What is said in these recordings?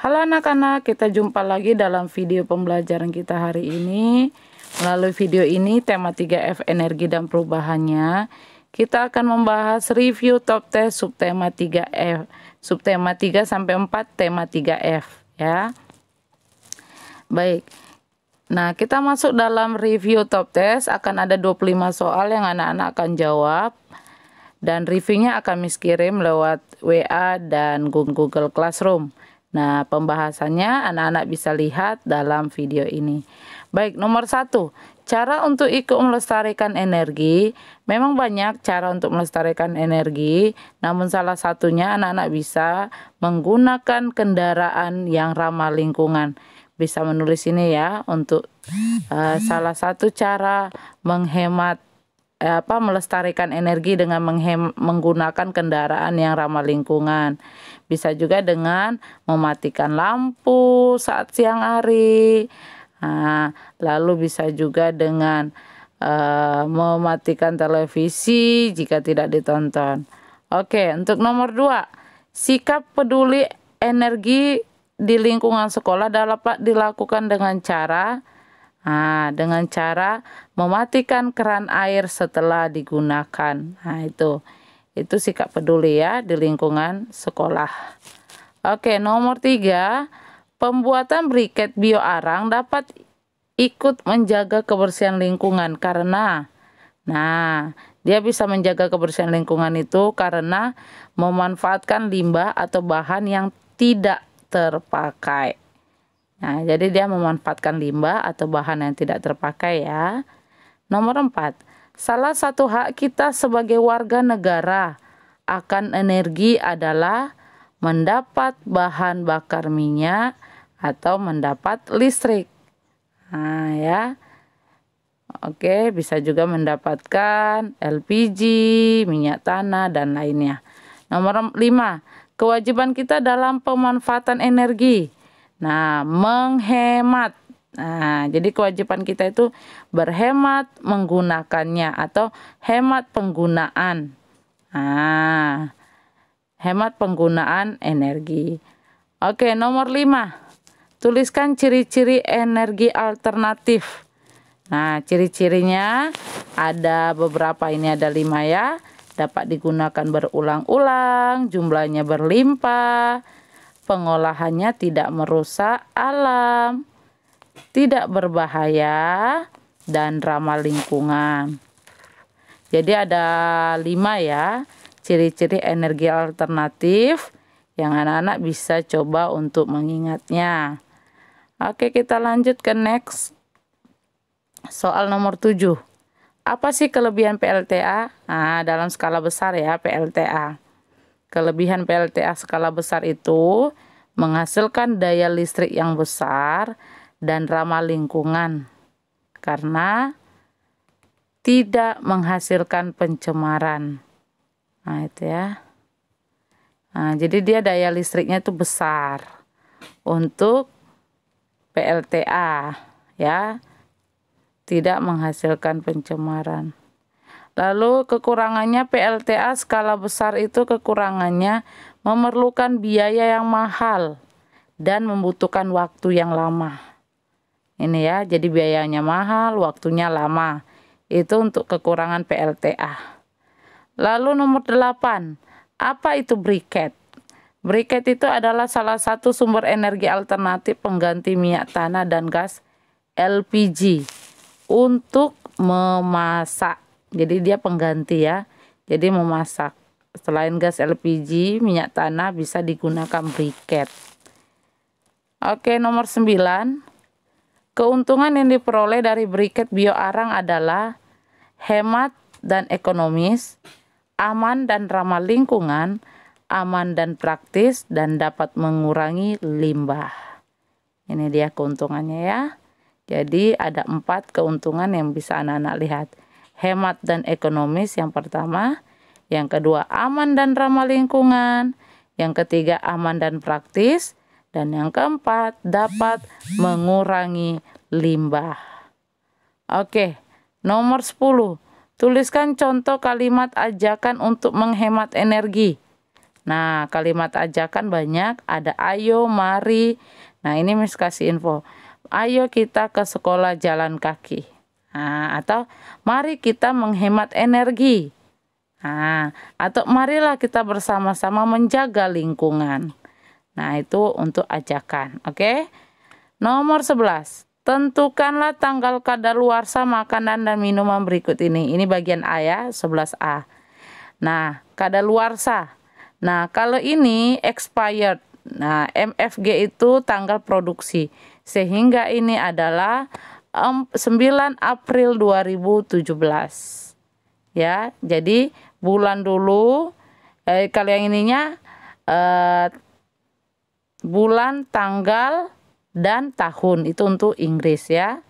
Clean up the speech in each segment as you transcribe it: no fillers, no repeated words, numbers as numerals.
Halo anak-anak, kita jumpa lagi dalam video pembelajaran kita hari ini. Melalui video ini, tema 3F energi dan perubahannya, kita akan membahas review top test subtema 3F, subtema 3 sampai 4 tema 3F ya. Baik. Nah, kita masuk dalam review top test, akan ada 25 soal yang anak-anak akan jawab. Dan reviewnya akan Miss kirim lewat WA dan Google Classroom. Nah, pembahasannya anak-anak bisa lihat dalam video ini. Baik, nomor 1. Cara untuk ikut melestarikan energi. Memang banyak cara untuk melestarikan energi. Namun salah satunya anak-anak bisa menggunakan kendaraan yang ramah lingkungan. Bisa menulis ini ya, untuk salah satu cara menghemat melestarikan energi dengan menggunakan kendaraan yang ramah lingkungan. Bisa juga dengan mematikan lampu saat siang hari. Lalu bisa juga dengan mematikan televisi jika tidak ditonton. Oke, untuk nomor 2, sikap peduli energi di lingkungan sekolah dapat dilakukan dengan cara mematikan keran air setelah digunakan. Nah, itu sikap peduli ya di lingkungan sekolah. Oke, nomor 3, pembuatan briket bioarang dapat ikut menjaga kebersihan lingkungan karena dia bisa menjaga kebersihan lingkungan itu karena memanfaatkan limbah atau bahan yang tidak terpakai. Nah, jadi dia memanfaatkan limbah atau bahan yang tidak terpakai ya. Nomor 4, salah satu hak kita sebagai warga negara akan energi adalah mendapat bahan bakar minyak atau mendapat listrik. Nah, ya. Oke, bisa juga mendapatkan LPG, minyak tanah, dan lainnya. Nomor 5, kewajiban kita dalam pemanfaatan energi. Nah, menghemat. Nah, jadi kewajiban kita itu berhemat menggunakannya atau hemat penggunaan. Nah, hemat penggunaan energi. Oke, nomor 5. Tuliskan ciri-ciri energi alternatif. Nah, ciri-cirinya ada beberapa, ini ada 5 ya. Dapat digunakan berulang-ulang, jumlahnya berlimpah, pengolahannya tidak merusak alam, tidak berbahaya, dan ramah lingkungan. Jadi ada 5 ya ciri-ciri energi alternatif yang anak-anak bisa coba untuk mengingatnya. Oke, kita lanjut ke next. Soal nomor 7. Apa sih kelebihan PLTA? Nah, dalam skala besar ya PLTA. Kelebihan PLTA skala besar itu menghasilkan daya listrik yang besar dan ramah lingkungan karena tidak menghasilkan pencemaran. Nah, itu ya. Nah, jadi dia daya listriknya itu besar untuk PLTA ya. Tidak menghasilkan pencemaran. Lalu kekurangannya PLTA skala besar itu kekurangannya memerlukan biaya yang mahal dan membutuhkan waktu yang lama. Ini ya, jadi biayanya mahal, waktunya lama. Itu untuk kekurangan PLTA. Lalu nomor 8, apa itu briket? Briket itu adalah salah satu sumber energi alternatif pengganti minyak tanah dan gas LPG untuk memasak. Jadi dia pengganti ya. Jadi memasak. Selain gas LPG, minyak tanah bisa digunakan briket. Oke, nomor 9. Keuntungan yang diperoleh dari briket bioarang adalah hemat dan ekonomis, aman dan ramah lingkungan, aman dan praktis, dan dapat mengurangi limbah. Ini dia keuntungannya ya. Jadi ada 4 keuntungan yang bisa anak-anak lihat. Hemat dan ekonomis yang pertama, yang kedua aman dan ramah lingkungan, yang ketiga aman dan praktis, dan yang keempat dapat mengurangi limbah. Oke, nomor 10, tuliskan contoh kalimat ajakan untuk menghemat energi. Nah, kalimat ajakan banyak, ada ayo, mari. Nah, ini Miss kasih info. Ayo kita ke sekolah jalan kaki. Nah, atau mari kita menghemat energi. Nah, atau marilah kita bersama-sama menjaga lingkungan. Nah, itu untuk ajakan, oke? Nomor 11. Tentukanlah tanggal kadaluarsa makanan dan minuman berikut ini. Ini bagian A ya, 11A. Nah, kadaluarsa. Nah, kalau ini expired. Nah, MFG itu tanggal produksi. Sehingga ini adalah 9 April 2017. Ya, jadi bulan dulu kalau yang ininya bulan, tanggal, dan tahun itu untuk Inggris ya.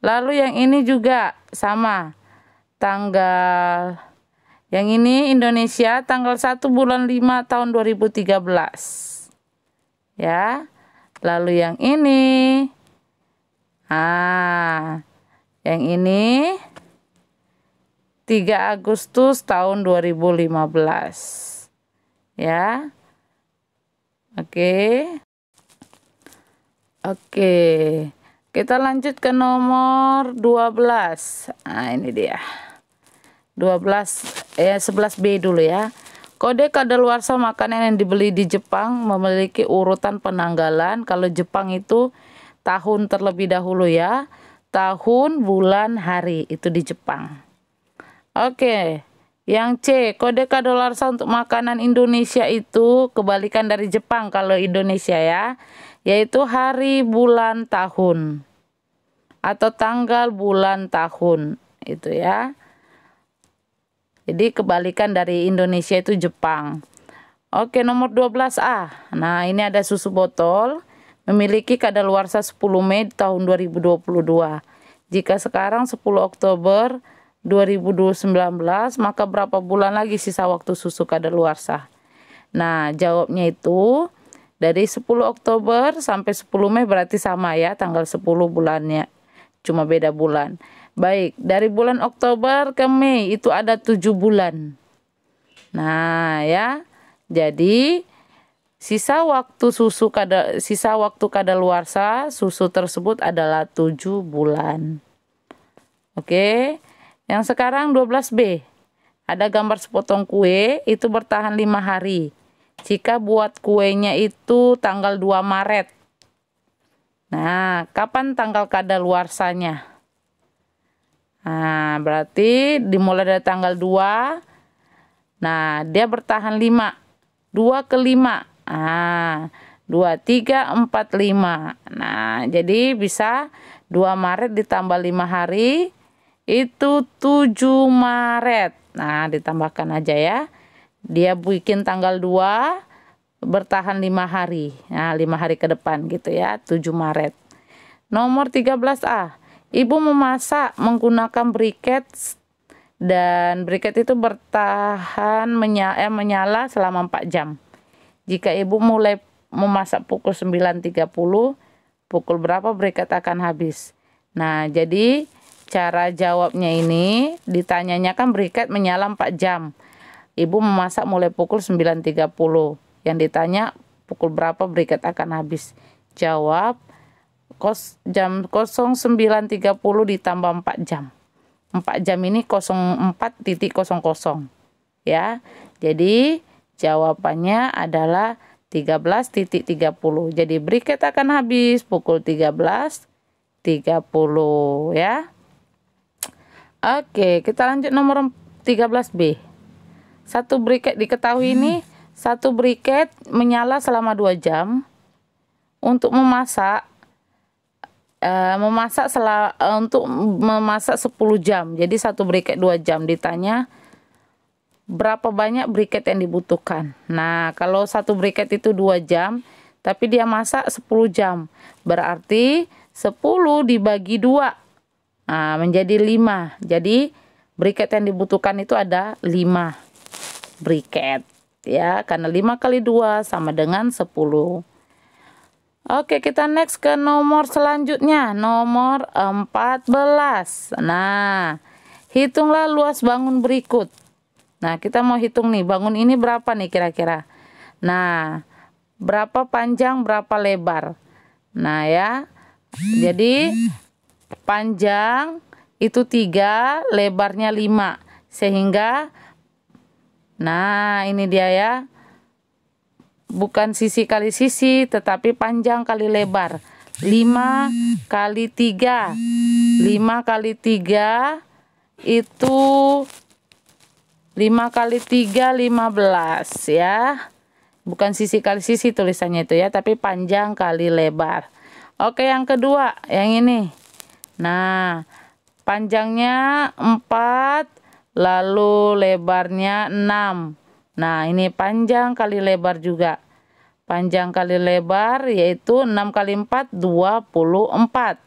Lalu yang ini juga sama. Tanggal yang ini Indonesia tanggal 1 bulan 5 tahun 2013. Ya. Lalu yang ini yang ini 3 Agustus tahun 2015. Ya. Oke. Kita lanjut ke nomor 12. Nah, ini dia. 11B dulu ya. Kode kadaluarsa makanan yang dibeli di Jepang memiliki urutan penanggalan. Kalau Jepang itu tahun terlebih dahulu ya. Tahun, bulan, hari itu di Jepang. Oke. Yang C, kode kadaluarsa untuk makanan Indonesia itu kebalikan dari Jepang kalau Indonesia ya. Yaitu hari, bulan, tahun. Atau tanggal, bulan, tahun. Itu ya. Jadi kebalikan dari Indonesia itu Jepang. Oke, nomor 12A. Nah, ini ada susu botol memiliki kadaluarsa 10 Mei tahun 2022. Jika sekarang 10 Oktober 2019, maka berapa bulan lagi sisa waktu susu kadaluarsa? Nah, jawabnya itu dari 10 Oktober sampai 10 Mei berarti sama ya, tanggal 10 bulannya. Cuma beda bulan. Baik, dari bulan Oktober ke Mei itu ada 7 bulan. Nah, ya. Jadi sisa waktu kadaluarsa susu tersebut adalah 7 bulan. Oke. Yang sekarang 12B. Ada gambar sepotong kue itu bertahan 5 hari. Jika buat kuenya itu tanggal 2 Maret. Nah, kapan tanggal kadaluarsanya? Nah, berarti dimulai dari tanggal 2. Nah, dia bertahan 5. 2 ke 5. Nah, 2, 3, 4, 5. Nah, jadi bisa 2 Maret ditambah 5 hari. Itu 7 Maret. Nah, ditambahkan aja ya. Dia bikin tanggal 2. Bertahan 5 hari. Nah, 5 hari ke depan gitu ya. 7 Maret. Nomor 13A. Ibu memasak menggunakan briket dan briket itu bertahan menyala selama 4 jam. Jika ibu mulai memasak pukul 9.30, pukul berapa briket akan habis? Nah, jadi cara jawabnya ini ditanyanya kan briket menyala 4 jam. Ibu memasak mulai pukul 9.30. Yang ditanya pukul berapa briket akan habis? Jawab jam 09.30 ditambah 4 jam. 4 jam ini 04.00 ya. Jadi jawabannya adalah 13.30. Jadi briket akan habis pukul 13.30 ya. Oke, kita lanjut nomor 13B. Satu briket diketahui ini, satu briket menyala selama 2 jam. Untuk memasak untuk memasak 10 jam. Jadi satu briket 2 jam. Ditanya berapa banyak briket yang dibutuhkan. Nah, kalau satu briket itu 2 jam, tapi dia masak 10 jam. Berarti 10 dibagi 2. Nah, menjadi 5. Jadi briket yang dibutuhkan itu ada 5 briket. Ya, karena 5 kali 2 sama dengan 10. Oke, kita next ke nomor selanjutnya, nomor 14. Nah, hitunglah luas bangun berikut. Nah, kita mau hitung nih, bangun ini berapa nih kira-kira? Nah, berapa panjang, berapa lebar. Nah ya, jadi panjang itu 3, lebarnya 5. Sehingga, nah ini dia ya. Bukan sisi kali sisi, tetapi panjang kali lebar. 5 kali 3. 5 kali 3 itu 5 kali 3, 15 ya. Bukan sisi kali sisi tulisannya itu ya, tapi panjang kali lebar. Oke, yang kedua, yang ini. Nah, panjangnya 4, lalu lebarnya 6. Nah, ini panjang kali lebar juga. Panjang kali lebar yaitu 6 kali 4, 24.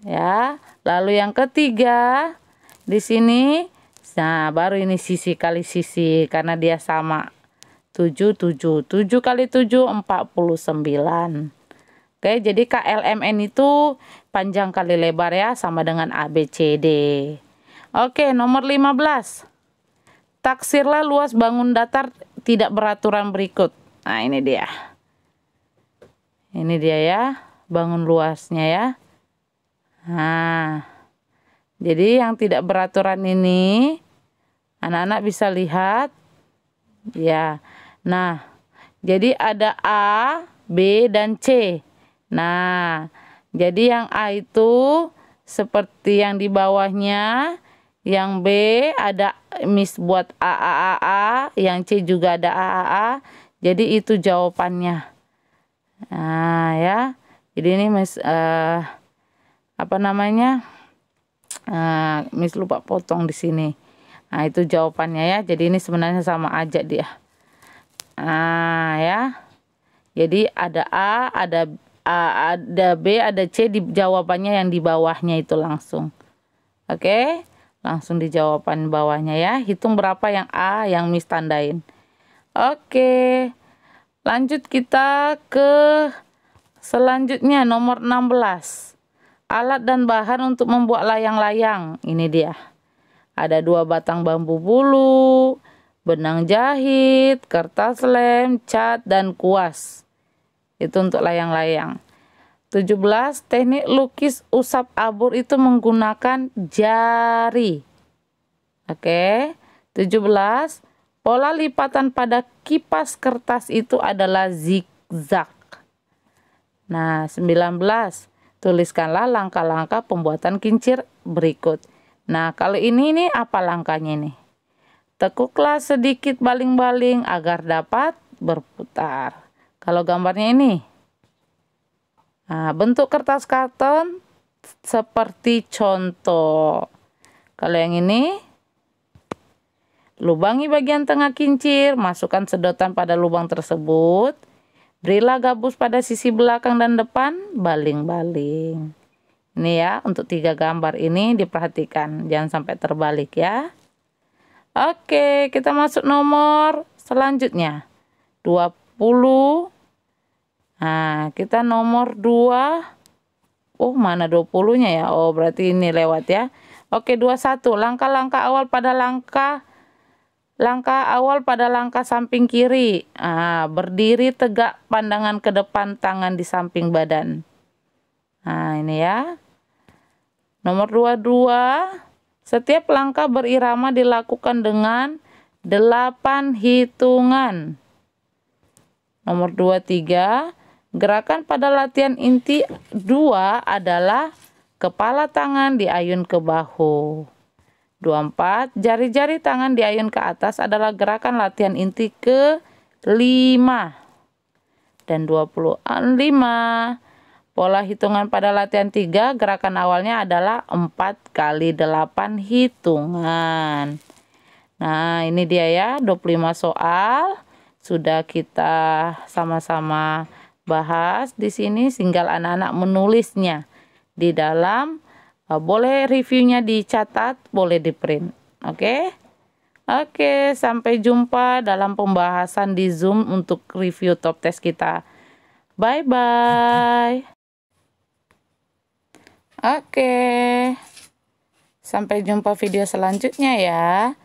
Ya, lalu yang ketiga, di sini, nah baru ini sisi kali sisi, karena dia sama. 7 kali 7, 49. Oke, jadi KLMN itu panjang kali lebar ya, sama dengan ABCD. Oke, nomor 15. Taksirlah luas bangun datar tidak beraturan berikut. Nah, ini dia. Ini dia ya, bangun luasnya ya. Nah, jadi yang tidak beraturan ini, anak-anak bisa lihat. Ya, nah, jadi ada A, B, dan C. Nah, jadi yang A itu seperti yang di bawahnya, yang B ada Miss buat A, yang C juga ada A. Jadi itu jawabannya. Nah, ya. Jadi ini Miss apa namanya? Miss lupa potong di sini. Nah, itu jawabannya ya. Jadi ini sebenarnya sama aja dia. Nah, ya. Jadi ada A, ada B, ada C di jawabannya yang di bawahnya itu langsung. Oke? Langsung di jawaban bawahnya ya. Hitung berapa yang A yang Miss tandain. Oke. Lanjut kita ke selanjutnya nomor 16. Alat dan bahan untuk membuat layang-layang. Ini dia. Ada 2 batang bambu bulu, benang jahit, kertas lem, cat, dan kuas. Itu untuk layang-layang. 17. Teknik lukis usap abur itu menggunakan jari. Oke. 17. Pola lipatan pada kipas kertas itu adalah zigzag. Nah, 19. Tuliskanlah langkah-langkah pembuatan kincir berikut. Nah, kalau ini apa langkahnya ini? Tekuklah sedikit baling-baling agar dapat berputar. Kalau gambarnya ini, nah, bentuk kertas karton seperti contoh. Kalau yang ini, lubangi bagian tengah kincir, masukkan sedotan pada lubang tersebut, berilah gabus pada sisi belakang dan depan, baling-baling. Ini ya, untuk 3 gambar ini diperhatikan, jangan sampai terbalik ya. Oke, kita masuk nomor selanjutnya. 20. Nah, kita nomor 2. Oh, mana 20-nya ya? Oh, berarti ini lewat ya. Oke, 21. Langkah-langkah awal pada langkah samping kiri. Berdiri tegak, pandangan ke depan, tangan di samping badan. Nah, ini ya. Nomor 22. Setiap langkah berirama dilakukan dengan 8 hitungan. Nomor 23. Gerakan pada latihan inti 2 adalah kepala tangan diayun ke bahu. 24. Jari-jari tangan diayun ke atas adalah gerakan latihan inti ke-5. Dan 25. Pola hitungan pada latihan 3, gerakan awalnya adalah 4 kali 8 hitungan. Nah, ini dia ya, 25 soal. Sudah kita sama-sama bahas di sini, tinggal anak-anak menulisnya di dalam. Boleh reviewnya dicatat, boleh di print. Oke? Oke, sampai jumpa dalam pembahasan di Zoom untuk review top test kita. Bye-bye. Oke. Sampai jumpa video selanjutnya ya.